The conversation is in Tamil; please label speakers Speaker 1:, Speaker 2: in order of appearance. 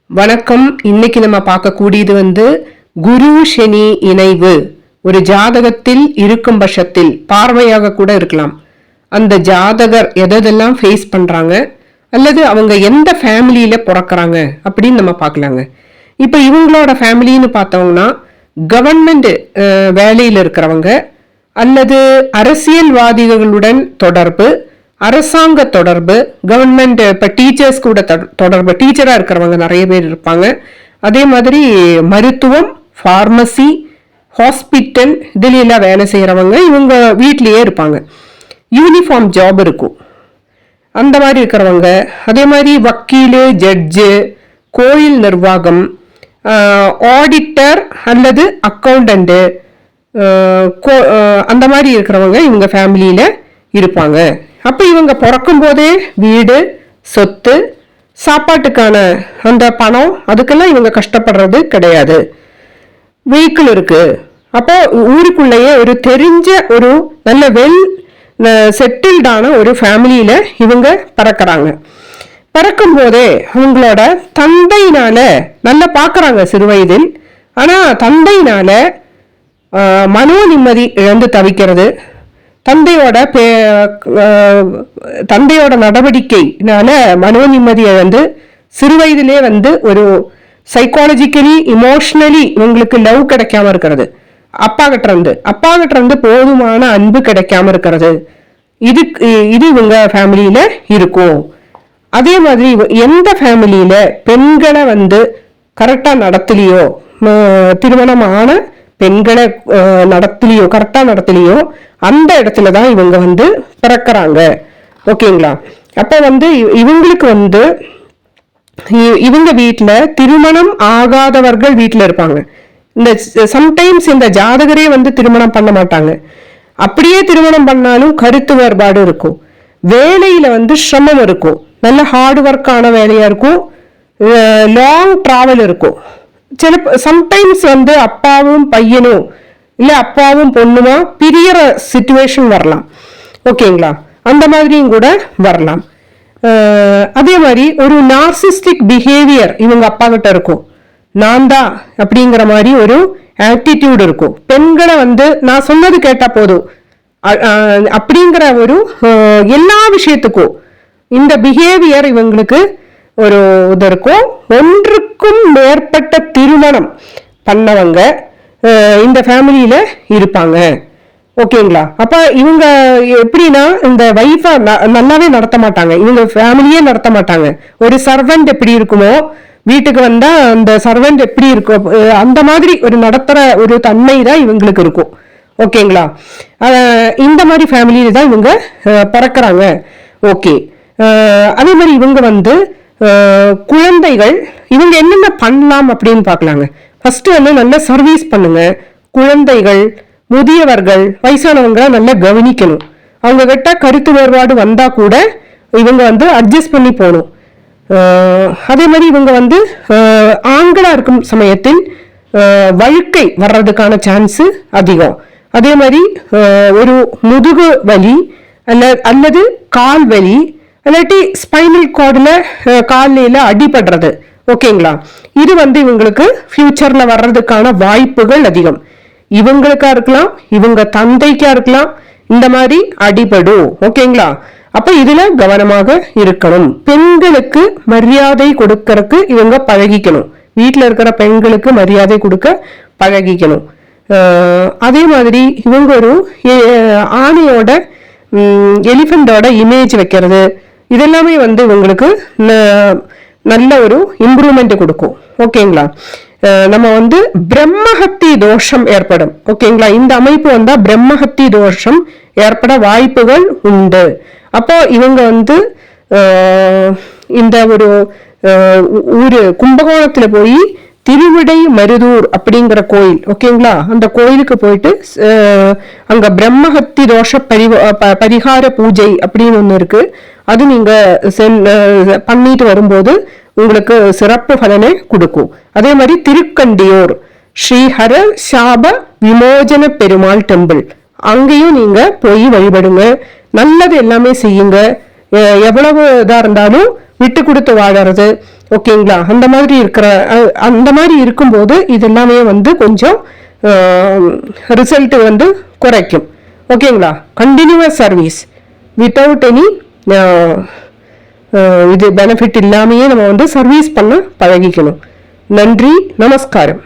Speaker 1: வணக்கம். இன்னைக்கு நம்ம பார்க்கக்கூடியது குரு சனி இணைவு. ஒரு ஜாதகத்தில் இருக்கும் பட்சத்தில் பார்வையாக கூட இருக்கலாம். அந்த ஜாதகர் எதெல்லாம் ஃபேஸ் பண்றாங்க அல்லது அவங்க எந்த ஃபேமிலியில பிறக்கிறாங்க அப்படின்னு நம்ம பார்க்கலாங்க. இப்போ இவங்களோட ஃபேமிலின்னு பார்த்தோம்னா கவர்மெண்ட் வேலையில் இருக்கிறவங்க அல்லது அரசியல்வாதிகளுடன் தொடர்பு, அரசாங்க தொடர்பு, கவர்மெண்ட் இப்போ டீச்சர்ஸ் கூட தொடர்பு, டீச்சராக இருக்கிறவங்க நிறைய பேர் இருப்பாங்க. அதே மாதிரி மருத்துவம், ஃபார்மசி, ஹாஸ்பிட்டல் இதுலாம் வேலை செய்கிறவங்க இவங்க வீட்லேயே இருப்பாங்க. யூனிஃபார்ம் ஜாப் இருக்கும் அந்த மாதிரி இருக்கிறவங்க. அதே மாதிரி வக்கீல், ஜட்ஜு, கோயில் நிர்வாகம், ஆடிட்டர் அல்லது அக்கௌண்டண்ட்டு அந்த மாதிரி இருக்கிறவங்க இவங்க ஃபேமிலியில் இருப்பாங்க. அப்போ இவங்க பிறக்கும் போதே வீடு, சொத்து, சாப்பாட்டுக்கான அந்த பணம் அதுக்கெல்லாம் இவங்க கஷ்டப்படுறது கிடையாது. வெஹிக்கிள் இருக்கு. அப்போ ஊருக்குள்ளேயே ஒரு தெரிஞ்ச ஒரு நல்ல வெல் செட்டில்டான ஒரு ஃபேமிலியில இவங்க பிறக்கிறாங்க. பிறக்கும் போதே அவங்களோட தந்தையினால நல்லா பார்க்குறாங்க சிறு வயதில். ஆனால் தந்தையினால மனோ நிம்மதி இழந்து தவிக்கிறது, தந்தையோட நடவடிக்கைனால மனோ நிம்மதி இழந்து சிறு வயதிலே ஒரு சைக்காலஜிக்கலி இமோஷனலி இவங்களுக்கு லவ் கிடைக்காம இருக்கிறது. அப்பா கிட்ட இருந்து போதுமான அன்பு கிடைக்காம இருக்கிறது. இது இவங்க ஃபேமிலியில இருக்கும். அதே மாதிரி எந்த ஃபேமிலியில பெண்களை கரெக்டா நடத்தலையோ, திருமணமான பெண்களை கரெக்டா நடத்தலையோ அந்த இடத்துலதான் இவங்க பிறக்கிறாங்க. ஓகேங்களா? அப்ப இவங்களுக்கு இவங்க வீட்டுல திருமணம் ஆகாதவர்கள் வீட்டுல இருப்பாங்க. இந்த சம்டைம்ஸ் இந்த ஜாதகரே திருமணம் பண்ண மாட்டாங்க. அப்படியே திருமணம் பண்ணாலும் கருத்து வேறுபாடு இருக்கும். வேலையில சிரமம் இருக்கும். நல்ல ஹார்ட் ஒர்க்கான வேலையா இருக்கும். லாங் டிராவல் இருக்கும். சம்டைம்ஸ் அப்பாவும் பையனும் இல்ல அப்பாவும் பொண்ணுமா பிரியற சிச்சுவேஷன் வரலாம். ஓகேங்களா? அந்த மாதிரியும் கூட வரலாம். அதே மாதிரி ஒரு நார்சிஸ்டிக் பிஹேவியர் இவங்க அப்பா கிட்ட இருக்கும். நான் தான் அப்படிங்கிற மாதிரி ஒரு ஆட்டிடியூட் இருக்கும். பெண்களை நான் சொன்னது கேட்டா போதும் அப்படிங்கிற ஒரு எல்லா விஷயத்துக்கும் இந்த பிஹேவியர் இவங்களுக்கு ஒரு இது இருக்கும். ஒன்றுக்கும் மேற்பட்ட திருமணம் பண்ணவங்க இந்த ஃபேமிலியில இருப்பாங்க. ஓகேங்களா? அப்ப இவங்க எப்படின்னா இந்த வைஃபை நல்லாவே நடத்த மாட்டாங்க. இவங்க ஃபேமிலியே நடத்த மாட்டாங்க. ஒரு சர்வெண்ட் எப்படி இருக்குமோ, வீட்டுக்கு வந்தா அந்த சர்வெண்ட் எப்படி இருக்கும் அந்த மாதிரி ஒரு நடத்துற ஒரு தன்மை தான் இவங்களுக்கு இருக்கும். ஓகேங்களா? இந்த மாதிரி ஃபேமிலியில தான் இவங்க பிறக்கிறாங்க. ஓகே. அதே மாதிரி இவங்க குழந்தைகள் இவங்க என்னென்ன பண்ணலாம் அப்படின்னு பார்க்கலாங்க. ஃபர்ஸ்ட் நல்ல சர்வீஸ் பண்ணுங்க. குழந்தைகள், முதியவர்கள், வயசானவங்க நல்லா கவனிக்கணும். அவங்க கிட்ட கருத்து வேறுபாடு வந்தா கூட இவங்க அட்ஜஸ்ட் பண்ணி போகணும். அதே மாதிரி இவங்க ஆண்களா இருக்கும் சமயத்தில் வழுக்கை வர்றதுக்கான சான்ஸ் அதிகம். அதே மாதிரி ஒரு முதுகு வலி அல்லது கால் வலி இல்லாட்டி ஸ்பைனல் கார்டுல காலில அடிபடுறது. ஓகேங்களா? இது இவங்களுக்கு ஃபியூச்சர்ல வர்றதுக்கான வாய்ப்புகள் அதிகம். இவங்களுக்கா இருக்கலாம், இவங்க தந்தைக்கா இருக்கலாம், இந்த மாதிரி அடிபடும். ஓகேங்களா? அப்ப இதுல கவனமாக இருக்கணும். பெண்களுக்கு மரியாதை கொடுக்கறதுக்கு இவங்க பழகிக்கணும். வீட்டுல இருக்கிற பெண்களுக்கு மரியாதை கொடுக்க பழகிக்கணும். அதே மாதிரி இவங்க ஒரு ஆணையோட எலிஃபண்டோட இமேஜ் வைக்கிறது இதெல்லாமே இவங்களுக்கு நல்ல ஒரு இம்ப்ரூவ்மெண்ட் கொடுக்கும். ஓகேங்களா? நம்ம பிரம்மஹத்தி தோஷம் ஏற்படும். ஓகேங்களா? இந்த அமைப்பு பிரம்மஹத்தி தோஷம் ஏற்பட வாய்ப்புகள் உண்டு. அப்போ இவங்க இந்த ஒரு ஊரு கும்பகோணத்துல போய் திருவிடை மருதூர் அப்படிங்கிற கோயில், ஓகேங்களா, அந்த கோயிலுக்கு போயிட்டு அங்க பிரம்மஹத்தி தோஷ பரிகார பூஜை அப்படின்னு ஒண்ணு இருக்கு. அது நீங்க பண்ணிட்டு வரும்போது உங்களுக்கு சிறப்பு பலனை கொடுக்கும். அதே மாதிரி திருக்கண்டியூர் ஸ்ரீஹர சாப விமோசன பெருமாள் டெம்பிள், அங்கேயும் நீங்க போய் வழிபடுங்க. நல்லது எல்லாமே செய்யுங்க. எவ்வளவு இதா இருந்தாலும் விட்டு கொடுத்து வாழறது, ஓகேங்களா? அந்த மாதிரி இருக்கும்போது இது எல்லாமே வந்து கொஞ்சம் ரிசல்ட் வந்து குறைக்கும். ஓகேங்களா? கண்டினியூவஸ் சர்வீஸ் வித்தவுட் எனி இது பெனிஃபிட் இல்லாமையே நம்ம வந்து சர்வீஸ் பண்ண பழகிக்கணும். நன்றி, நமஸ்காரம்.